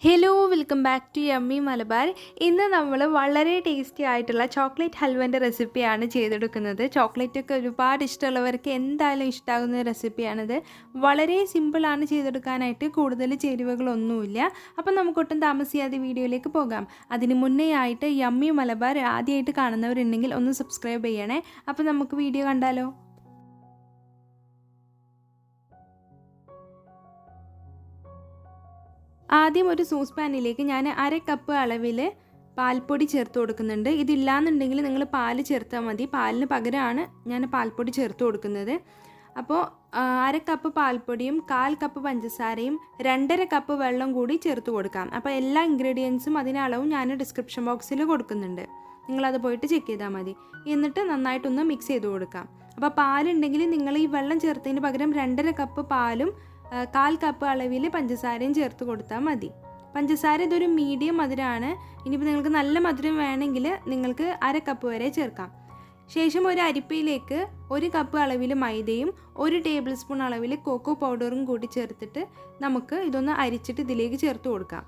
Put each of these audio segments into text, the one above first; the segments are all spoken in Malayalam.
Hello welcome back to yummy Malabar. ഇന്ന് നമ്മൾ വളരെ ടേസ്റ്റി ആയിട്ടുള്ള ചോക്ലേറ്റ് ഹൽവൻ്റെ റെസിപ്പിയാണ് ചെയ്തെടുക്കുന്നത്. ചോക്ലേറ്റൊക്കെ ഒരുപാട് ഇഷ്ടമുള്ളവർക്ക് എന്തായാലും ഇഷ്ടമാകുന്ന റെസിപ്പിയാണിത്. വളരെ സിമ്പിളാണ് ചെയ്തെടുക്കാനായിട്ട്, കൂടുതൽ ചേരുവകളൊന്നുമില്ല. അപ്പം നമുക്കൊട്ടും താമസിയാതെ വീഡിയോയിലേക്ക് പോകാം. അതിന് മുന്നേ ആയിട്ട് യമ്മി മലബാർ ആദ്യമായിട്ട് കാണുന്നവരുണ്ടെങ്കിൽ ഒന്ന് സബ്സ്ക്രൈബ് ചെയ്യണേ. അപ്പോൾ നമുക്ക് വീഡിയോ കണ്ടാലോ. ആദ്യം ഒരു സോസ് പാനിലേക്ക് ഞാൻ 1/2 കപ്പ് അളവിൽ പാൽപ്പൊടി ചേർത്ത് കൊടുക്കുന്നുണ്ട്. ഇതില്ലാന്നുണ്ടെങ്കിൽ നിങ്ങൾ പാല് ചേർത്താൽ മതി. പാലിന് പകരമാണ് ഞാൻ പാൽപ്പൊടി ചേർത്ത് കൊടുക്കുന്നത്. അപ്പോൾ 1/2 കപ്പ് പാൽപ്പൊടിയും 1/4 കപ്പ് പഞ്ചസാരയും 2.5 കപ്പ് വെള്ളം കൂടി ചേർത്ത് കൊടുക്കാം. അപ്പോൾ എല്ലാ ഇൻഗ്രീഡിയൻസും അതിന് അളവും ഞാൻ ഡിസ്ക്രിപ്ഷൻ ബോക്സിൽ കൊടുക്കുന്നുണ്ട്. നിങ്ങളത് പോയിട്ട് ചെക്ക് ചെയ്താൽ മതി. എന്നിട്ട് നന്നായിട്ടൊന്ന് മിക്സ് ചെയ്ത് കൊടുക്കാം. അപ്പോൾ പാലുണ്ടെങ്കിൽ നിങ്ങൾ ഈ വെള്ളം ചേർത്തതിന് പകരം 2.5 കപ്പ് പാലും 1/4 കപ്പ് അളവിൽ പഞ്ചസാരയും ചേർത്ത് കൊടുത്താൽ മതി. പഞ്ചസാര ഇതൊരു മീഡിയം മധുരമാണ്. ഇനിയിപ്പോൾ നിങ്ങൾക്ക് നല്ല മധുരം വേണമെങ്കിൽ നിങ്ങൾക്ക് 1/2 കപ്പ് വരെ ചേർക്കാം. ശേഷം ഒരു അരിപ്പയിലേക്ക് 1 കപ്പ് അളവിൽ മൈദയും 1 ടേബിൾ സ്പൂൺ അളവിൽ കോക്കോ പൗഡറും കൂടി ചേർത്തിട്ട് നമുക്ക് ഇതൊന്ന് അരിച്ചിട്ട് ഇതിലേക്ക് ചേർത്ത് കൊടുക്കാം.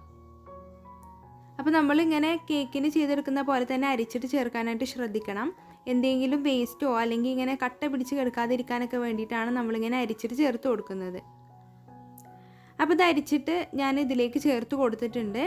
അപ്പോൾ നമ്മളിങ്ങനെ കേക്കിന് ചെയ്തെടുക്കുന്ന പോലെ തന്നെ അരിച്ചിട്ട് ചേർക്കാനായിട്ട് ശ്രദ്ധിക്കണം. എന്തെങ്കിലും വേസ്റ്റോ അല്ലെങ്കിൽ ഇങ്ങനെ കട്ട പിടിച്ച് കിടക്കാതിരിക്കാനൊക്കെ വേണ്ടിയിട്ടാണ് നമ്മളിങ്ങനെ അരിച്ചിട്ട് ചേർത്ത് കൊടുക്കുന്നത്. അപ്പോൾ ഇത് അരിച്ചിട്ട് ഞാൻ ഇതിലേക്ക് ചേർത്ത് കൊടുത്തിട്ടുണ്ട്.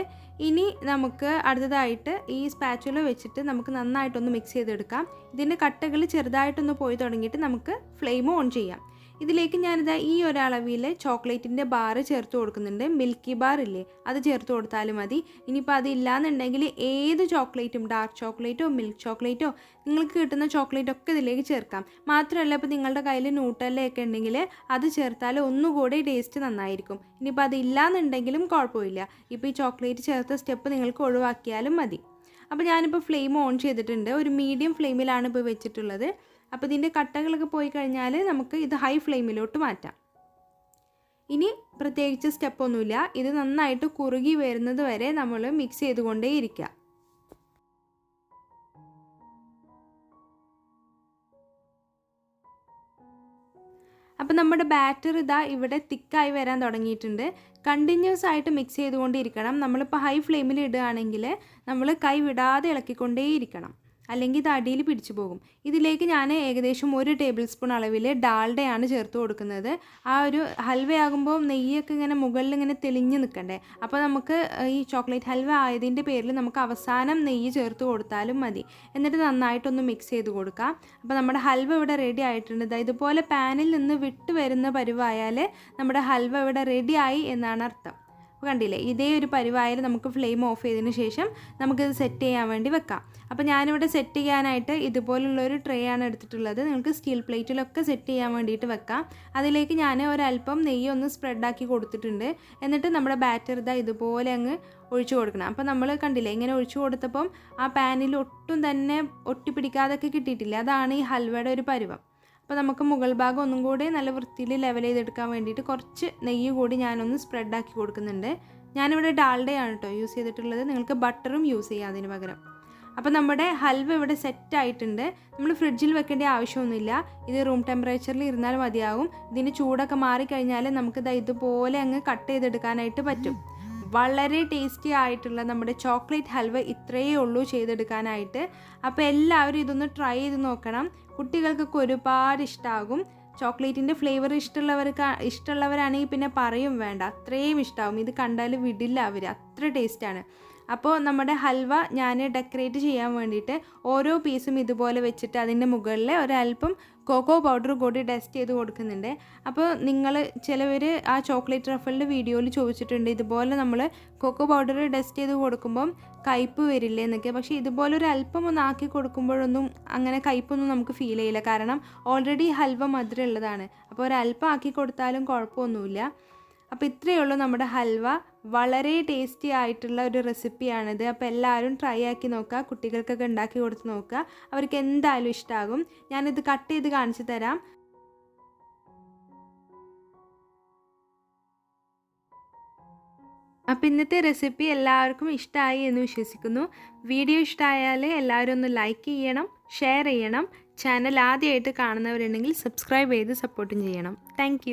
ഇനി നമുക്ക് അടുത്തതായിട്ട് ഈ സ്പാച്ചുല വെച്ചിട്ട് നമുക്ക് നന്നായിട്ടൊന്ന് മിക്സ് ചെയ്തെടുക്കാം. ഇതിൻ്റെ കട്ടകൾ ചെറുതായിട്ടൊന്ന് പോയി തുടങ്ങിയിട്ട് നമുക്ക് ഫ്ലെയിം ഓൺ ചെയ്യാം. ഇതിലേക്ക് ഞാനിതാ ഈ ഒരളവിൽ ചോക്ലേറ്റിൻ്റെ ബാർ ചേർത്ത് കൊടുക്കുന്നുണ്ട്. മിൽക്കി ബാർ ഇല്ലേ, അത് ചേർത്ത് കൊടുത്താലും മതി. ഇനിയിപ്പോൾ അതില്ലാന്നുണ്ടെങ്കിൽ ഏത് ചോക്ലേറ്റും, ഡാർക്ക് ചോക്ലേറ്റോ മിൽക്ക് ചോക്ലേറ്റോ നിങ്ങൾക്ക് കിട്ടുന്ന ചോക്ലേറ്റൊക്കെ ഇതിലേക്ക് ചേർക്കാം. മാത്രമല്ല ഇപ്പോൾ നിങ്ങളുടെ കയ്യിൽ ന്യൂട്ടല്ലയൊക്കെ ഉണ്ടെങ്കിൽ അത് ചേർത്താൽ ഒന്നുകൂടി ടേസ്റ്റ് നന്നായിരിക്കും. ഇനിയിപ്പോൾ അതില്ലാന്നുണ്ടെങ്കിലും കുഴപ്പമില്ല. ഇപ്പോൾ ഈ ചോക്ലേറ്റ് ചേർത്ത സ്റ്റെപ്പ് നിങ്ങൾക്ക് ഒഴിവാക്കിയാലും മതി. അപ്പോൾ ഞാനിപ്പോൾ ഫ്ലെയിം ഓൺ ചെയ്തിട്ടുണ്ട്. ഒരു മീഡിയം ഫ്ലെയിമിലാണ് ഇപ്പോൾ വെച്ചിട്ടുള്ളത്. അപ്പോൾ ഇതിൻ്റെ കട്ടകളൊക്കെ പോയി കഴിഞ്ഞാൽ നമുക്ക് ഇത് ഹൈ ഫ്ലെയിമിലോട്ട് മാറ്റാം. ഇനി പ്രത്യേകിച്ച് സ്റ്റെപ്പൊന്നുമില്ല. ഇത് നന്നായിട്ട് കുറുകി വരുന്നത് വരെ നമ്മൾ മിക്സ് ചെയ്തുകൊണ്ടേയിരിക്കുക. അപ്പോൾ നമ്മുടെ ബാറ്റർ ഇതാ ഇവിടെ തിക്കായി വരാൻ തുടങ്ങിയിട്ടുണ്ട്. കണ്ടിന്യൂസ് ആയിട്ട് മിക്സ് ചെയ്തുകൊണ്ടിരിക്കണം. നമ്മളിപ്പോൾ ഹൈ ഫ്ലെയിമിൽ ഇടുകയാണെങ്കിൽ നമ്മൾ കൈ വിടാതെ ഇളക്കിക്കൊണ്ടേയിരിക്കണം, അല്ലെങ്കിൽ ഇത് അടിയിൽ പിടിച്ചു പോകും. ഇതിലേക്ക് ഞാൻ ഏകദേശം 1 ടേബിൾ സ്പൂൺ അളവിൽ ഡാൽഡയാണ് ചേർത്ത് കൊടുക്കുന്നത്. ആ ഒരു ഹൽവയാകുമ്പോൾ നെയ്യൊക്കെ ഇങ്ങനെ മുകളിൽ ഇങ്ങനെ തെളിഞ്ഞ് നിൽക്കണ്ടേ. അപ്പോൾ നമുക്ക് ഈ ചോക്ലേറ്റ് ഹൽവ ആയതിൻ്റെ പേരിൽ നമുക്ക് അവസാനം നെയ്യ് ചേർത്ത് കൊടുത്താലും മതി. എന്നിട്ട് നന്നായിട്ടൊന്ന് മിക്സ് ചെയ്ത് കൊടുക്കാം. അപ്പോൾ നമ്മുടെ ഹൽവ ഇവിടെ റെഡി ആയിട്ടുണ്ട്. ഇതുപോലെ പാനിൽ നിന്ന് വിട്ട് വരുന്ന പരുവായാൽ നമ്മുടെ ഹൽവ ഇവിടെ റെഡിയായി എന്നാണ് അർത്ഥം. അപ്പോൾ കണ്ടില്ലേ, ഇതേ ഒരു പരുവായാൽ നമുക്ക് ഫ്ലെയിം ഓഫ് ചെയ്തതിന് ശേഷം നമുക്കിത് സെറ്റ് ചെയ്യാൻ വേണ്ടി വെക്കാം. അപ്പോൾ ഞാനിവിടെ സെറ്റ് ചെയ്യാനായിട്ട് ഇതുപോലുള്ളൊരു ട്രേ ആണ് എടുത്തിട്ടുള്ളത്. നിങ്ങൾക്ക് സ്റ്റീൽ പ്ലേറ്റിലൊക്കെ സെറ്റ് ചെയ്യാൻ വേണ്ടിയിട്ട് വെക്കാം. അതിലേക്ക് ഞാൻ ഒരല്പം നെയ്യ് ഒന്ന് സ്പ്രെഡാക്കി കൊടുത്തിട്ടുണ്ട്. എന്നിട്ട് നമ്മുടെ ബാറ്റർ ഇതാ ഇതുപോലെ അങ്ങ് ഒഴിച്ചു കൊടുക്കണം. അപ്പോൾ നമ്മൾ കണ്ടില്ലേ, ഇങ്ങനെ ഒഴിച്ചു കൊടുത്തപ്പം ആ പാനിൽ ഒട്ടും തന്നെ ഒട്ടിപ്പിടിക്കാതൊക്കെ കിട്ടിയിട്ടില്ല. അതാണ് ഈ ഹൽവയുടെ ഒരു പരുവം. അപ്പോൾ നമുക്ക് മുകൾ ഭാഗം ഒന്നും കൂടി നല്ല വൃത്തിയിൽ ലെവൽ ചെയ്തെടുക്കാൻ വേണ്ടിയിട്ട് കുറച്ച് നെയ്യ് കൂടി ഞാനൊന്ന് സ്പ്രെഡാക്കി കൊടുക്കുന്നുണ്ട്. ഞാനിവിടെ ഡാൽഡയാണ് കേട്ടോ യൂസ് ചെയ്തിട്ടുള്ളത്. നിങ്ങൾക്ക് ബട്ടറും യൂസ് ചെയ്യാം അതിന് പകരം. അപ്പോൾ നമ്മുടെ ഹൽവ ഇവിടെ സെറ്റായിട്ടുണ്ട്. നമ്മൾ ഫ്രിഡ്ജിൽ വെക്കേണ്ട ആവശ്യമൊന്നുമില്ല. ഇത് റൂം ടെമ്പറേച്ചറിൽ ഇരുന്നാൽ മതിയാവും. ഇതിൻ്റെ ചൂടൊക്കെ മാറിക്കഴിഞ്ഞാൽ നമുക്കിത് ഇതുപോലെ അങ്ങ് കട്ട് ചെയ്തെടുക്കാനായിട്ട് പറ്റും. വളരെ ടേസ്റ്റി ആയിട്ടുള്ള നമ്മുടെ ചോക്ലേറ്റ് ഹൽവ ഇത്രയേ ഉള്ളൂ ചെയ്തെടുക്കാനായിട്ട്. അപ്പോൾ എല്ലാവരും ഇതൊന്ന് ട്രൈ ചെയ്ത് നോക്കണം. കുട്ടികൾക്കൊക്കെ ഒരുപാട് ഇഷ്ടമാകും. ചോക്ലേറ്റിൻ്റെ ഫ്ലേവർ ഇഷ്ടമുള്ളവരാണെങ്കിൽ പിന്നെ പറയും വേണ്ട, അത്രയും ഇഷ്ടമാകും. ഇത് കണ്ടാൽ വിടില്ല അവർ, അത്ര ടേസ്റ്റാണ്. അപ്പോൾ നമ്മുടെ ഹൽവ ഞാൻ ഡെക്കറേറ്റ് ചെയ്യാൻ വേണ്ടിയിട്ട് ഓരോ പീസും ഇതുപോലെ വെച്ചിട്ട് അതിൻ്റെ മുകളിൽ ഒരല്പം കോക്കോ പൗഡർ കൂടി ഡസ്റ്റ് ചെയ്ത് കൊടുക്കുന്നുണ്ട്. അപ്പോൾ ചിലവർ ആ ചോക്ലേറ്റ് റഫലിൻ്റെ വീഡിയോയിൽ ചോദിച്ചിട്ടുണ്ട്, ഇതുപോലെ നമ്മൾ കോക്കോ പൗഡർ ഡസ്റ്റ് ചെയ്ത് കൊടുക്കുമ്പം കയ്പ്പ് വരില്ലേ എന്നൊക്കെ. പക്ഷേ ഇതുപോലെ ഒരു അല്പം ഒന്ന് ആക്കി കൊടുക്കുമ്പോഴൊന്നും അങ്ങനെ കയ്പ്പൊന്നും നമുക്ക് ഫീൽ ചെയ്യില്ല. കാരണം ഓൾറെഡി ഹൽവ മധുരം ഉള്ളതാണ്. അപ്പോൾ ഒരല്പം ആക്കി കൊടുത്താലും കുഴപ്പമൊന്നുമില്ല. അപ്പോൾ ഇത്രയേ ഉള്ളൂ നമ്മുടെ ഹൽവ. വളരെ ടേസ്റ്റി ആയിട്ടുള്ള ഒരു റെസിപ്പിയാണിത്. അപ്പോൾ എല്ലാവരും ട്രൈ ആക്കി നോക്കുക. കുട്ടികൾക്കൊക്കെ ഉണ്ടാക്കി കൊടുത്ത് നോക്കുക. അവർക്ക് എന്തായാലും ഇഷ്ടമാകും. ഞാനിത് കട്ട് ചെയ്ത് കാണിച്ചു തരാം. അപ്പോൾ ഇന്നത്തെ റെസിപ്പി എല്ലാവർക്കും ഇഷ്ടമായി എന്ന് വിശ്വസിക്കുന്നു. വീഡിയോ ഇഷ്ടമായാൽ എല്ലാവരും ഒന്ന് ലൈക്ക് ചെയ്യണം, ഷെയർ ചെയ്യണം. ചാനൽ ആദ്യമായിട്ട് കാണുന്നവരുണ്ടെങ്കിൽ സബ്സ്ക്രൈബ് ചെയ്ത് സപ്പോർട്ടും ചെയ്യണം. താങ്ക്